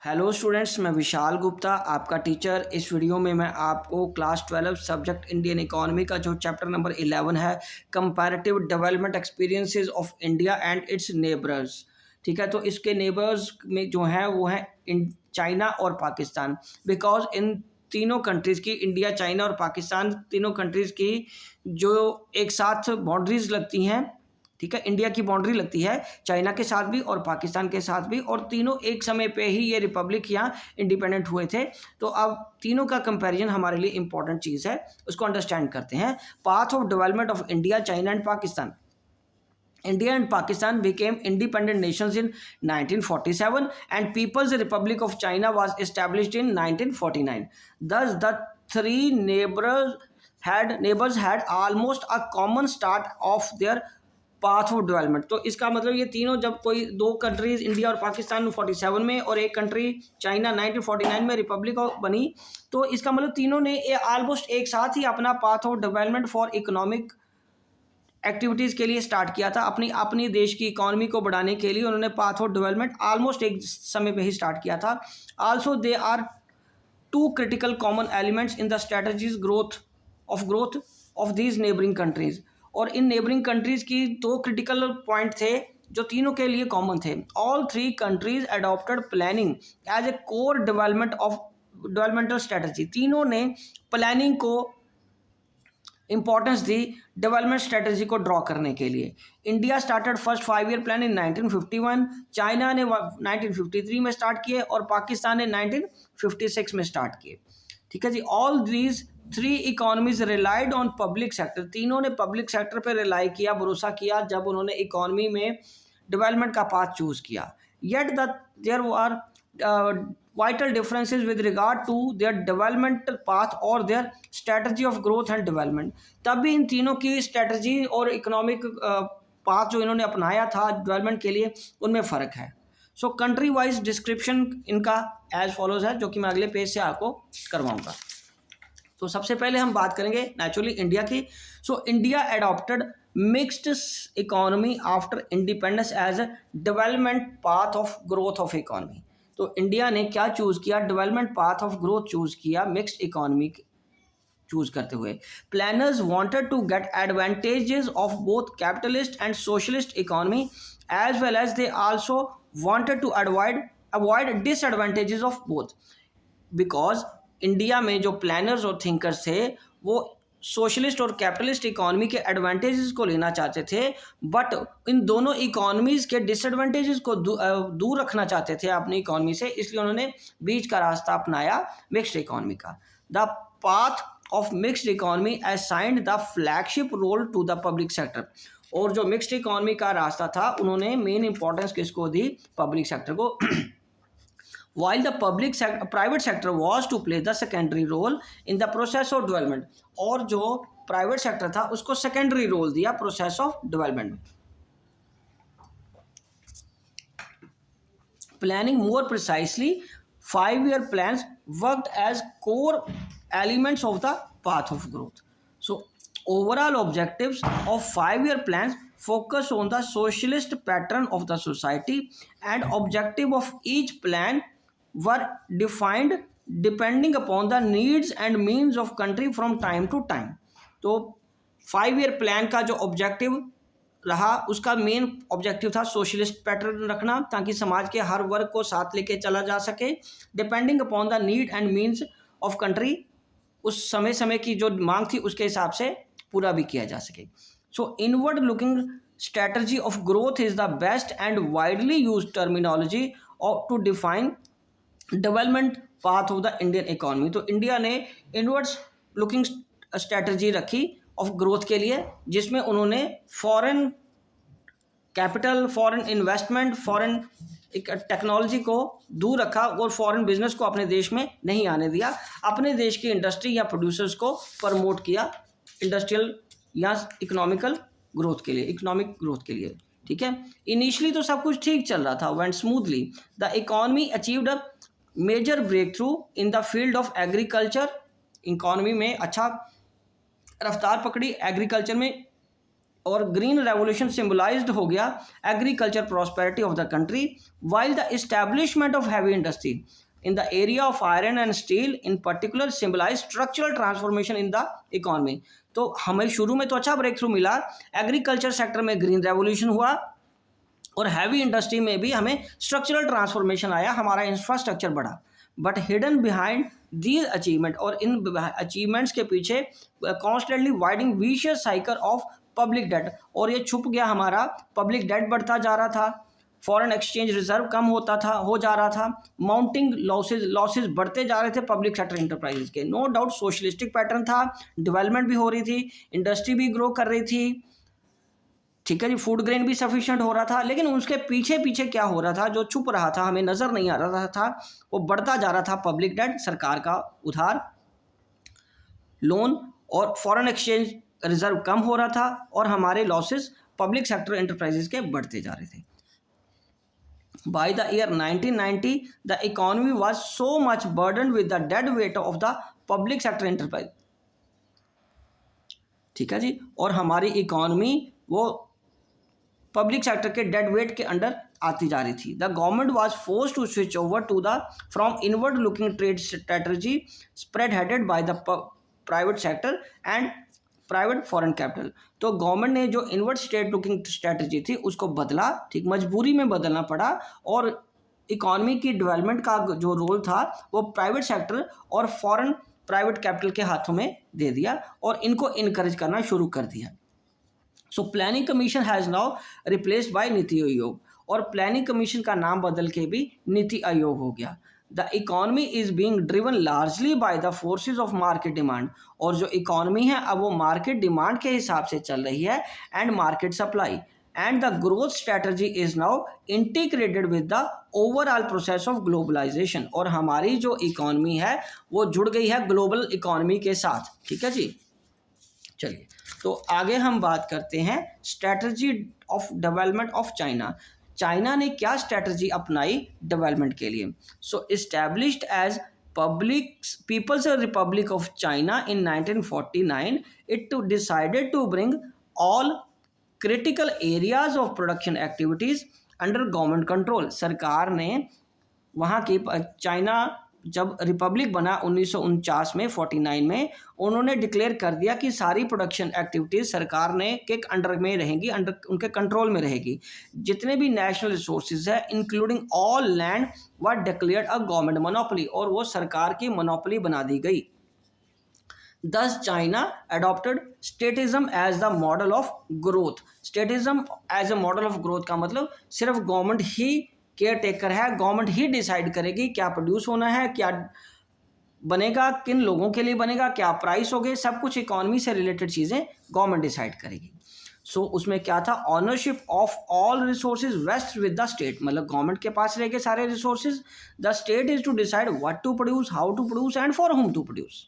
Hello students, मैं विशाल गुप्ता आपका teacher. इस वीडियो में मैं आपको क्लास 12 सब्जेक्ट इंडियन इकोनॉमी का जो चैप्टर नंबर 11 है, comparative development experiences of India and it's neighbours, ठीक है। तो इसके नेबर्स में जो हैं वो हैं चाइना और पाकिस्तान। बिकॉज इन तीनों कंट्रीज़ की, इंडिया, चाइना और पाकिस्तान, तीनों कंट्रीज़ की जो एक साथ बाउंड्रीज लगती हैं, ठीक है। इंडिया की बाउंड्री लगती है चाइना के साथ भी और पाकिस्तान के साथ भी, और तीनों एक समय पे ही ये रिपब्लिक या इंडिपेंडेंट हुए थे। तो अब तीनों का कंपैरिजन हमारे लिए इंपॉर्टेंट चीज़ है, उसको अंडरस्टैंड करते हैं। Path of development of India, China and Pakistan. India and Pakistan became independent nations in 1947 and People's Republic of China was established in 1949. Thus, the three neighbors had almost a common start of their path of development. तो इसका मतलब ये तीनों, जब कोई दो countries India और पाकिस्तान 47 में और एक कंट्री चाइना 1949 में रिपब्लिक बनी, तो इसका मतलब तीनों ने ऑलमोस्ट एक साथ ही अपना path of development for economic activities के लिए स्टार्ट किया था। अपनी देश की इकोनॉमी को बढ़ाने के लिए उन्होंने पाथ ऑफ डेवलपमेंट ऑलमोस्ट एक समय पे ही स्टार्ट किया था। Also they are two critical common elements in the strategies growth of these neighbouring countries. और इन नेबरिंग कंट्रीज़ की दो क्रिटिकल पॉइंट थे जो तीनों के लिए कॉमन थे। All three countries adopted planning as a core developmental strategy. तीनों ने प्लानिंग को इंपॉर्टेंस दी डेवलपमेंट स्ट्रेटजी को ड्रॉ करने के लिए। India started first 5 year plan in 1951, China ने 1953 में स्टार्ट किए और पाकिस्तान ने 1956 में स्टार्ट किए, ठीक है जी। All these three economies relied on public sector. तीनों ने पब्लिक सेक्टर पर रिलाई किया, भरोसा किया जब उन्होंने इकोनॉमी में डेवलपमेंट का पाथ चूज किया। Yet there are vital differences with regard to their development path or their strategy of growth and development। तब भी इन तीनों की स्ट्रेटजी और इकोनॉमिक पाथ जो इन्होंने अपनाया था डेवलपमेंट के लिए, उनमें फ़र्क है। सो कंट्री वाइज डिस्क्रिप्शन इनका एज फॉलोज है, जो कि मैं अगले पेज से आपको करवाऊंगा। तो सबसे पहले हम बात करेंगे नेचुरली इंडिया की। So India adopted mixed economy after independence as a development path of growth of economy. तो इंडिया ने क्या चूज़ किया? Development path of growth choose किया, मिक्स्ड इकोनॉमी चूज करते हुए। Planners wanted to get advantages of both capitalist and socialist economy as well as they also wanted to avoid disadvantages of both. Because India में जो planners और thinkers थे वो socialist और capitalist economy के advantages को लेना चाहते थे, बट इन दोनों इकोनॉमीज़ के डिसएडवांटेजेस को दूर रखना चाहते थे अपनी इकोनॉमी से, इसलिए उन्होंने बीच का रास्ता अपनाया मिक्स्ड इकोनॉमी का। The path of mixed economy assigned the flagship role to the public sector. और जो मिक्स्ड इकोनॉमी का रास्ता था, उन्होंने मेन इंपॉर्टेंस किसको दी? पब्लिक सेक्टर को। While the private sector was to play the secondary role in the process of development। और जो प्राइवेट सेक्टर था उसको सेकेंडरी रोल दिया प्रोसेस ऑफ डेवलपमेंट में। Planning more precisely 5-year plans worked as core elements of the path of growth। So overall objectives of 5-year plans focus on the socialist pattern of the society and objective of each plan were defined depending upon the needs and means of country from time to time। तो 5-year plan का जो objective रहा, उसका main objective था socialist pattern रखना, ताकि समाज के हर वर्ग को साथ लेके चला जा सके। Depending upon the need and means of country, उस समय की जो मांग थी उसके हिसाब से पूरा भी किया जा सके। So inward looking strategy of growth is the best and widely use terminology to define development path of the Indian economy. तो इंडिया ने इनवर्ड्स लुकिंग स्ट्रेटजी रखी ऑफ ग्रोथ के लिए, जिसमें उन्होंने foreign capital, foreign investment, foreign technology को दूर रखा और फॉरेन बिजनेस को अपने देश में नहीं आने दिया। अपने देश की इंडस्ट्री या प्रोड्यूसर्स को प्रमोट किया इंडस्ट्रियल या इकोनॉमिक ग्रोथ के लिए, ठीक है। इनिशियली तो सब कुछ ठीक चल रहा था, went smoothly. The economy achieved a major breakthrough in the field of agriculture. Economy में अच्छा रफ्तार पकड़ी एग्रीकल्चर में, और ग्रीन रेवोल्यूशन सिंबलाइज्ड हो गया agriculture prosperity of the country, while the establishment of heavy industry in the area of iron and steel in particular symbolize structural transformation in the economy। तो हमें शुरू में तो अच्छा ब्रेक थ्रू मिला, agriculture sector में ग्रीन रेवोल्यूशन हुआ और हैवी इंडस्ट्री में भी हमें स्ट्रक्चरल ट्रांसफॉर्मेशन आया, हमारा इंफ्रास्ट्रक्चर बढ़ा। But hidden behind these achievement, और इन अचीवमेंट्स के पीछे constantly widening vicious cycle of public debt, और ये छुप गया हमारा पब्लिक डेट बढ़ता जा रहा था, फॉरेन एक्सचेंज रिजर्व कम हो जा रहा था, माउंटिंग लॉसेज बढ़ते जा रहे थे पब्लिक सेक्टर इंटरप्राइजेज के। नो डाउट सोशलिस्टिक पैटर्न था, डेवलपमेंट भी हो रही थी, इंडस्ट्री भी ग्रो कर रही थी, ठीक है जी, फूड ग्रेन भी सफिशिएंट हो रहा था, लेकिन उसके पीछे पीछे क्या हो रहा था, जो छुप रहा था, हमें नजर नहीं आ रहा था, वो बढ़ता जा रहा था पब्लिक डेट, सरकार का उधार, लोन, और फॉरेन एक्सचेंज रिजर्व कम हो रहा था, और हमारे लॉसेस पब्लिक सेक्टर इंटरप्राइजेज के बढ़ते जा रहे थे। By the year 1990, the economy was so much burdened with the dead weight of the public sector enterprise। ठीक है जी, और हमारी इकोनॉमी वो पब्लिक सेक्टर के डेड वेट के अंडर आती जा रही थी। The government was forced to switch over to the from inward looking trade strategy spread headed by the private sector and private foreign capital. तो गवर्नमेंट ने जो इनवर्ड स्टेट लुकिंग स्ट्रेटजी थी उसको बदला, ठीक, मजबूरी में बदलना पड़ा, और इकोनॉमी की डेवलपमेंट का जो रोल था वो प्राइवेट सेक्टर और फॉरेन प्राइवेट कैपिटल के हाथों में दे दिया, और इनको इनकरेज करना शुरू कर दिया। So planning commission has now replaced by NITI Aayog, और प्लानिंग कमीशन का नाम बदल के भी नीति आयोग हो गया। The economy is being driven largely by the forces of market demand, और जो इकॉनमी है अब वो मार्केट डिमांड के हिसाब से चल रही है and market supply, and the growth strategy is now integrated with the overall process of globalisation, और हमारी जो इकॉनमी है वो जुड़ गई है ग्लोबल इकॉनमी के साथ। ठीक है जी, चलिए तो आगे हम बात करते हैं strategy of development of China. China ने क्या स्ट्रैटेजी अपनाई डेवलपमेंट के लिए। So established as People's Republic of China in 1949, it decided to bring all critical areas of production activities under government control. सरकार ने वहाँ की चाइना जब रिपब्लिक बना 1949 में 49 में, उन्होंने डिक्लेयर कर दिया कि सारी प्रोडक्शन एक्टिविटीज़ सरकार ने के अंडर में रहेंगी, अंडर उनके कंट्रोल में रहेगी। जितने भी नेशनल रिसोर्सेज है including all land were declared a government monopoly, और वो सरकार की मोनोपोली बना दी गई। Thus China adopted statism as the model of growth। statism as a model of growth का मतलब सिर्फ गवर्नमेंट ही केयर टेकर है, गवर्नमेंट ही डिसाइड करेगी क्या प्रोड्यूस होना है, क्या बनेगा, किन लोगों के लिए बनेगा, क्या प्राइस होगे, सब कुछ इकोनॉमी से रिलेटेड चीज़ें गवर्नमेंट डिसाइड करेगी। सो उसमें क्या था, ownership of all resources vest with the state, मतलब गवर्नमेंट के पास रहेंगे सारे resources, the state is to decide what to produce, how to produce and for whom to produce.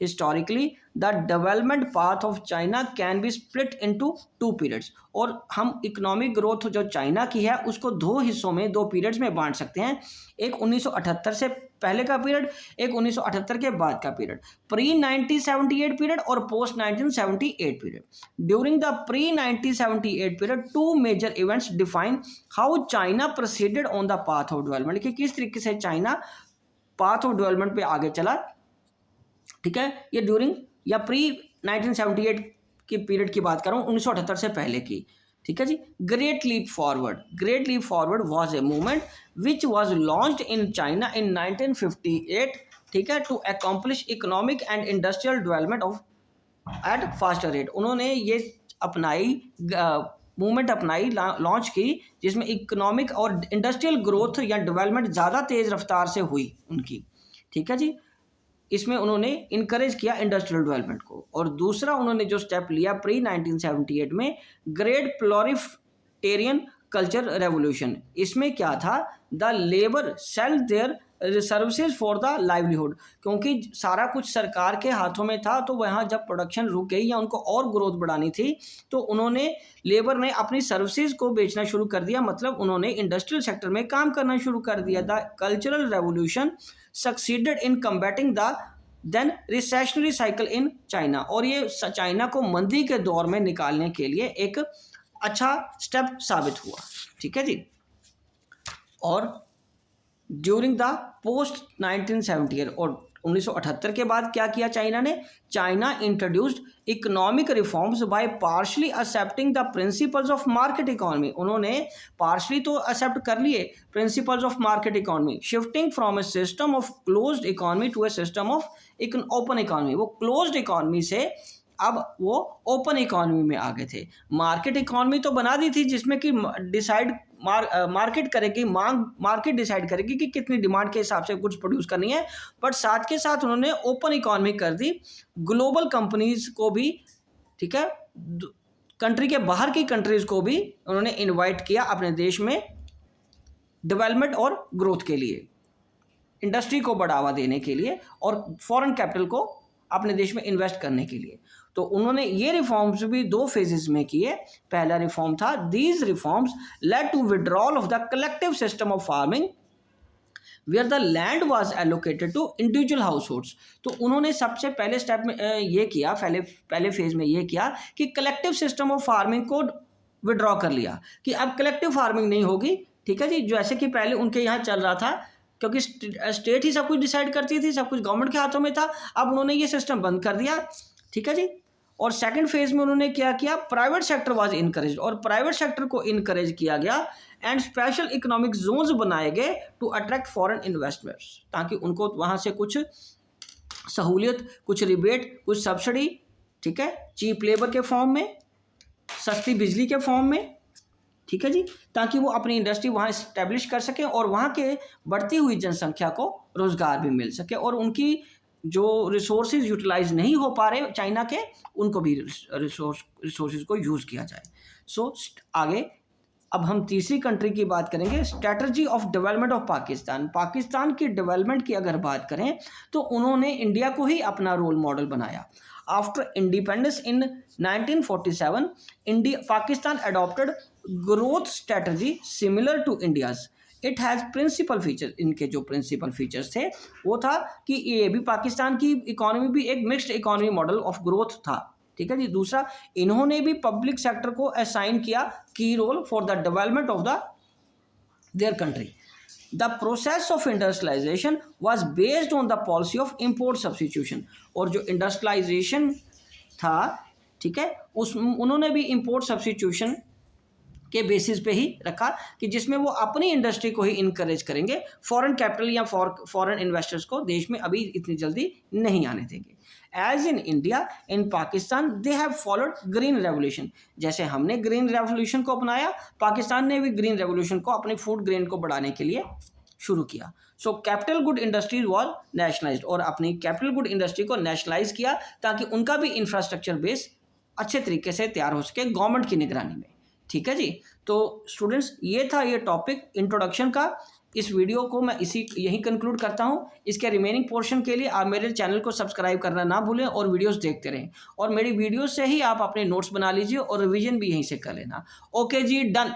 Historically, the development path of China can be split into 2 periods, और हम economic growth जो China की है उसको 2 हिस्सों में, 2 periods में बांट सकते हैं। एक 1978 से पहले का पीरियड, एक 1978 के बाद का पीरियड, प्री 1978 पीरियड और post 1978 period. During the pre 1978 period 2 major events define how China proceeded on the path of development, कि किस तरीके से चाइना पाथ ऑफ डेवलपमेंट पे आगे चला। ठीक है, ये ड्यूरिंग या प्री 1978 की पीरियड की बात कर रहा हूँ, 1978 से पहले की। ठीक है जी, great leap forward was a movement which was launched in China in 1958, ठीक है, to accomplish economic and industrial development of at faster rate. उन्होंने ये मूवमेंट अपनाई, लॉन्च की, जिसमें इकोनॉमिक और इंडस्ट्रियल ग्रोथ या डेवलपमेंट ज़्यादा तेज़ रफ्तार से हुई उनकी। ठीक है जी, इसमें उन्होंने इनकरेज किया इंडस्ट्रियल डेवलपमेंट को। और दूसरा उन्होंने जो स्टेप लिया प्री 1978 में, ग्रेट प्लोरिटेरियन कल्चर रेवोल्यूशन, इसमें क्या था, the labour sell their services for the livelihood, क्योंकि सारा कुछ सरकार के हाथों में था, तो वहाँ जब प्रोडक्शन रुक गई या उनको और ग्रोथ बढ़ानी थी तो उन्होंने लेबर ने अपनी सर्विसेज को बेचना शुरू कर दिया, मतलब उन्होंने इंडस्ट्रियल सेक्टर में काम करना शुरू कर दिया। The cultural revolution succeeded in combating the then recessionary cycle in China, और ये चाइना को मंदी के दौर में निकालने के लिए एक अच्छा स्टेप साबित हुआ। ठीक है जी। और ड्यूरिंग द पोस्ट 1970 और 1978 के बाद क्या किया चाइना ने? China introduced economic reforms by partially accepting the principles of market economy. उन्होंने पार्शली तो एक्सेप्ट कर लिए principles of market economy, shifting from a system of closed economy to a system of open economy. वो closed economy से अब वो open economy में आ गए थे। मार्केट इकोनॉमी तो बना दी थी जिसमें कि डिसाइड मार्केट करेगी, मांग मार्केट डिसाइड करेगी कि कितनी डिमांड के हिसाब से कुछ प्रोड्यूस करनी है, बट साथ के साथ उन्होंने ओपन इकोनॉमी कर दी, ग्लोबल कंपनीज को भी, ठीक है, कंट्री के बाहर की कंट्रीज को भी उन्होंने इनवाइट किया अपने देश में डेवलपमेंट और ग्रोथ के लिए, इंडस्ट्री को बढ़ावा देने के लिए और फॉरेन कैपिटल को अपने देश में इन्वेस्ट करने के लिए। तो उन्होंने ये रिफॉर्म्स भी 2 फेजेस में किए। पहला रिफॉर्म था, these reforms led to withdrawal of the collective system of farming where the land was allocated to individual household. तो उन्होंने सबसे पहले स्टेप में ये किया, पहले फेज में ये किया कि कलेक्टिव सिस्टम ऑफ फार्मिंग को विड्रॉ कर लिया कि अब कलेक्टिव फार्मिंग नहीं होगी। ठीक है जी, जैसे कि पहले उनके यहाँ चल रहा था, क्योंकि स्टेट ही सब कुछ डिसाइड करती थी, सब कुछ गवर्नमेंट के हाथों में था। अब उन्होंने ये सिस्टम बंद कर दिया। ठीक है जी। और सेकंड फेज में उन्होंने क्या किया, प्राइवेट सेक्टर वाज इनकरेज, और प्राइवेट सेक्टर को इनकरेज किया गया एंड स्पेशल इकोनॉमिक जोन्स बनाए गए टू अट्रैक्ट फॉरेन इन्वेस्टमेंट्स, ताकि उनको वहाँ से कुछ सहूलियत, कुछ रिबेट, कुछ सब्सिडी, ठीक है, चीप लेबर के फॉर्म में, सस्ती बिजली के फॉर्म में, ठीक है जी, ताकि वो अपनी इंडस्ट्री वहाँ इस्टेब्लिश कर सकें और वहाँ के बढ़ती हुई जनसंख्या को रोज़गार भी मिल सके और उनकी जो रिसोर्सेज यूटिलाइज नहीं हो पा रहे चाइना के, उनको भी रिसोर्सेज को यूज़ किया जाए। सो आगे अब हम तीसरी कंट्री की बात करेंगे, strategy of development of Pakistan. Pakistan की डेवलपमेंट की अगर बात करें तो उन्होंने इंडिया को ही अपना रोल मॉडल बनाया। After independence in 1947 Pakistan adopted growth strategy similar to India's. It has principal feature, इनके जो प्रिंसिपल फीचर्स थे वो था कि ये भी पाकिस्तान की इकोनॉमी भी एक mixed economy model of growth था। ठीक है जी। दूसरा, इन्होंने भी पब्लिक सेक्टर को असाइन किया की role for the development of their country. The process of industrialisation was based on the policy of import substitution. और जो इंडस्ट्रियलाइजेशन था, ठीक है, उन्होंने भी इम्पोर्ट सब्सटीट्यूशन के बेसिस पे ही रखा कि जिसमें वो अपनी इंडस्ट्री को ही इनकरेज करेंगे, फॉरेन कैपिटल या फॉरेन इन्वेस्टर्स को देश में अभी इतनी जल्दी नहीं आने देंगे। As in India, in Pakistan they have followed green revolution. जैसे हमने ग्रीन रेवोल्यूशन को अपनाया, पाकिस्तान ने भी ग्रीन रेवोल्यूशन को अपने फूड ग्रेन को बढ़ाने के लिए शुरू किया। So capital good industries was nationalised, और अपनी कैपिटल गुड इंडस्ट्री को नेशनलाइज किया ताकि उनका भी इंफ्रास्ट्रक्चर बेस अच्छे तरीके से तैयार हो सके गवर्नमेंट की निगरानी में। ठीक है जी। तो स्टूडेंट्स, ये था ये टॉपिक इंट्रोडक्शन का। इस वीडियो को मैं यहीं कंक्लूड करता हूँ। इसके रिमेनिंग पोर्शन के लिए आप मेरे चैनल को सब्सक्राइब करना ना भूलें और वीडियोस देखते रहें, और मेरी वीडियोस से ही आप अपने नोट्स बना लीजिए और रिवीजन भी यहीं से कर लेना। ओके जी, डन।